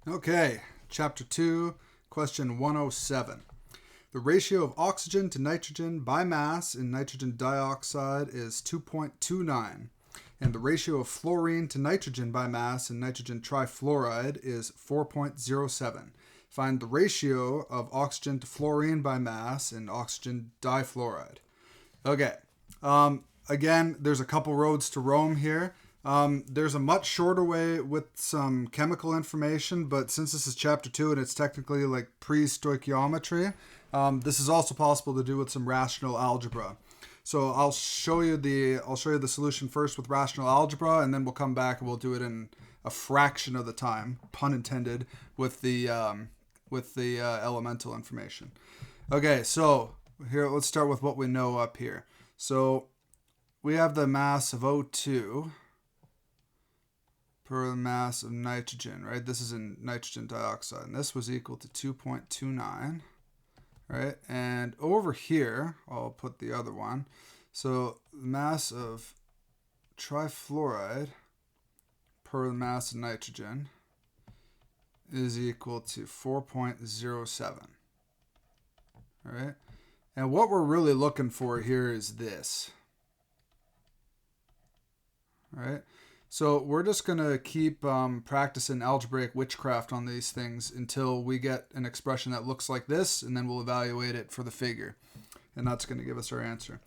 Okay, Chapter 2, Question 107. The ratio of oxygen to nitrogen by mass in nitrogen dioxide is 2.29, and the ratio of fluorine to nitrogen by mass in nitrogen trifluoride is 4.07. Find the ratio of oxygen to fluorine by mass in oxygen difluoride. Okay, again, there's a couple roads to Rome here. There's a much shorter way with some chemical information, but since this is chapter 2 and it's technically like pre-stoichiometry, this is also possible to do with some rational algebra. So I'll show you the solution first with rational algebra, and then we'll come back and we'll do it in a fraction of the time, pun intended, with the elemental information. Okay, so here let's start with what we know up here. So we have the mass of O2 per the mass of nitrogen, right? This is in nitrogen dioxide, and this was equal to 2.29, right? And over here, I'll put the other one. So the mass of trifluoride per the mass of nitrogen is equal to 4.07, right? And what we're really looking for here is this, right? So we're just going to keep practicing algebraic witchcraft on these things until we get an expression that looks like this, and then we'll evaluate it for the figure. And that's going to give us our answer.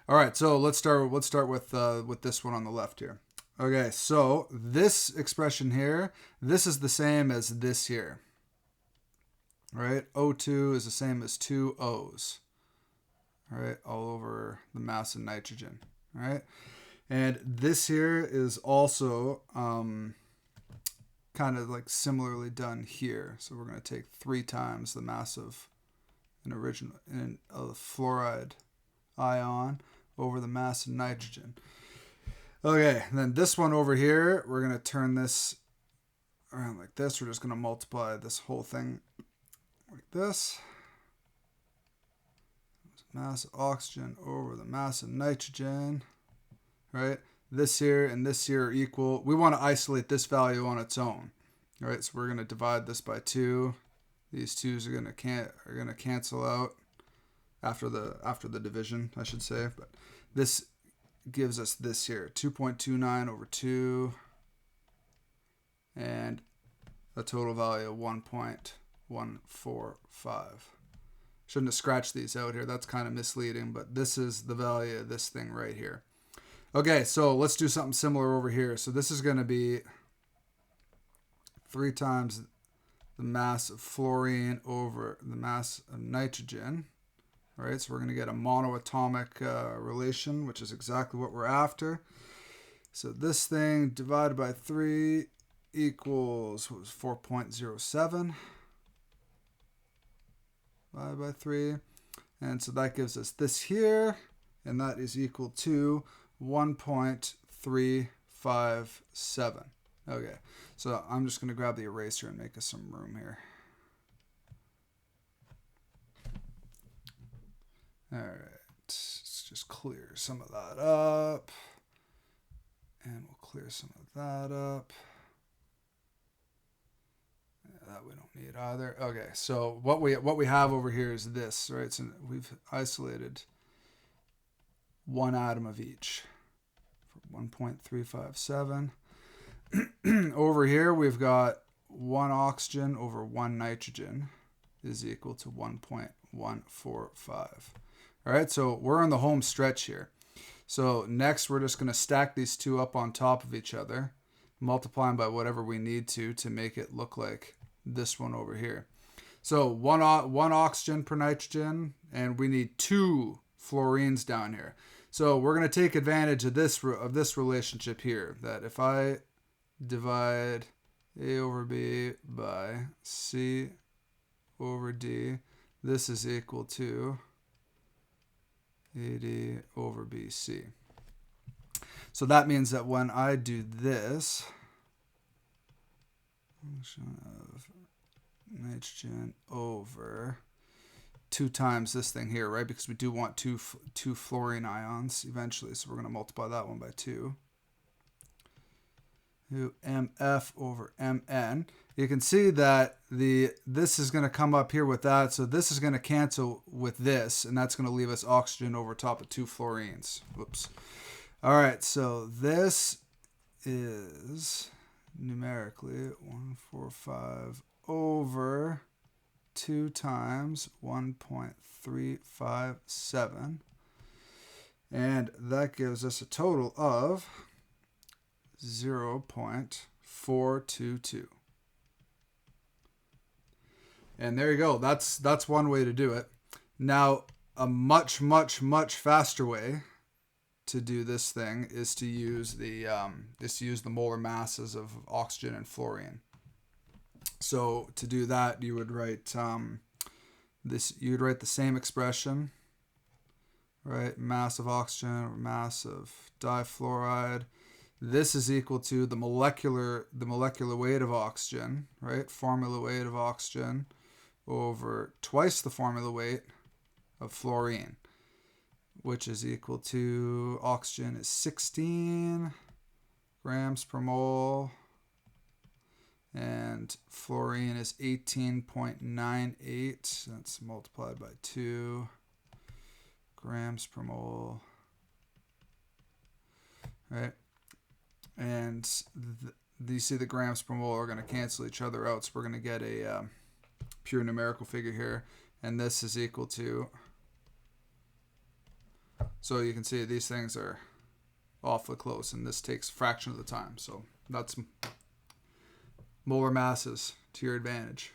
All right, so let's start with this one on the left here. Okay, so this expression here, this is the same as this here. Right? O2 is the same as 2 O's. All right, all over the mass of nitrogen. All right? And this here is also kind of like similarly done here. So we're going to take 3 times the mass of a fluoride ion over the mass of nitrogen. Okay, and then this one over here, we're going to turn this around like this. We're just going to multiply this whole thing like this. Mass of oxygen over the mass of nitrogen. Right? This here and this here are equal. We want to isolate this value on its own. All right, so we're going to divide this by 2. These 2's are going to cancel out after the division, I should say. But this gives us this here, 2.29 over 2, and a total value of 1.145. Shouldn't have scratched these out here. That's kind of misleading, but this is the value of this thing right here. Okay, so let's do something similar over here. So this is going to be 3 times the mass of fluorine over the mass of nitrogen. All right, so we're going to get a monoatomic relation, which is exactly what we're after. So this thing divided by 3 equals, what was 4.07 divided by 3. And so that gives us this here, and that is equal to 1.357. Okay, so I'm just going to grab the eraser and make us some room here. All right, let's just clear some of that up. And we'll clear some of that up. Yeah, that we don't need either. Okay, so what we have over here is this, right? So we've isolated 1 atom of each for 1.357. Over here, we've got 1 oxygen over 1 nitrogen is equal to 1.145. All right, so we're on the home stretch here. So next, we're just going to stack these 2 up on top of each other, multiply them by whatever we need to make it look like this one over here. So one oxygen per nitrogen, and we need 2 fluorines down here. So we're going to take advantage of this relationship here, that if I divide A over B by C over D, this is equal to AD over BC. So that means that when I do this, function of nitrogen over 2 times this thing here, right? Because we do want two fluorine ions eventually, so we're going to multiply that one by 2. MF over MN. you can see that this is going to come up here with that. So this is going to cancel with this, and that's going to leave us oxygen over top of 2 fluorines. Whoops. All right, so this is numerically 145 over 2 times 1.357. And that gives us a total of 0.422. And there you go. That's one way to do it. Now, a much, much, much faster way to do this thing is to use the molar masses of oxygen and fluorine. So to do that, you would write You'd write the same expression, right? Mass of oxygen or mass of difluoride. This is equal to the molecular weight of oxygen, right? Formula weight of oxygen over twice the formula weight of fluorine, which is equal to, oxygen is 16 grams per mole, and fluorine is 18.98. That's multiplied by 2 grams per mole, right? And you see the grams per mole are going to cancel each other out, so we're going to get a pure numerical figure here, and this is equal to, so you can see these things are awfully close, and this takes a fraction of the time. So that's molar masses to your advantage.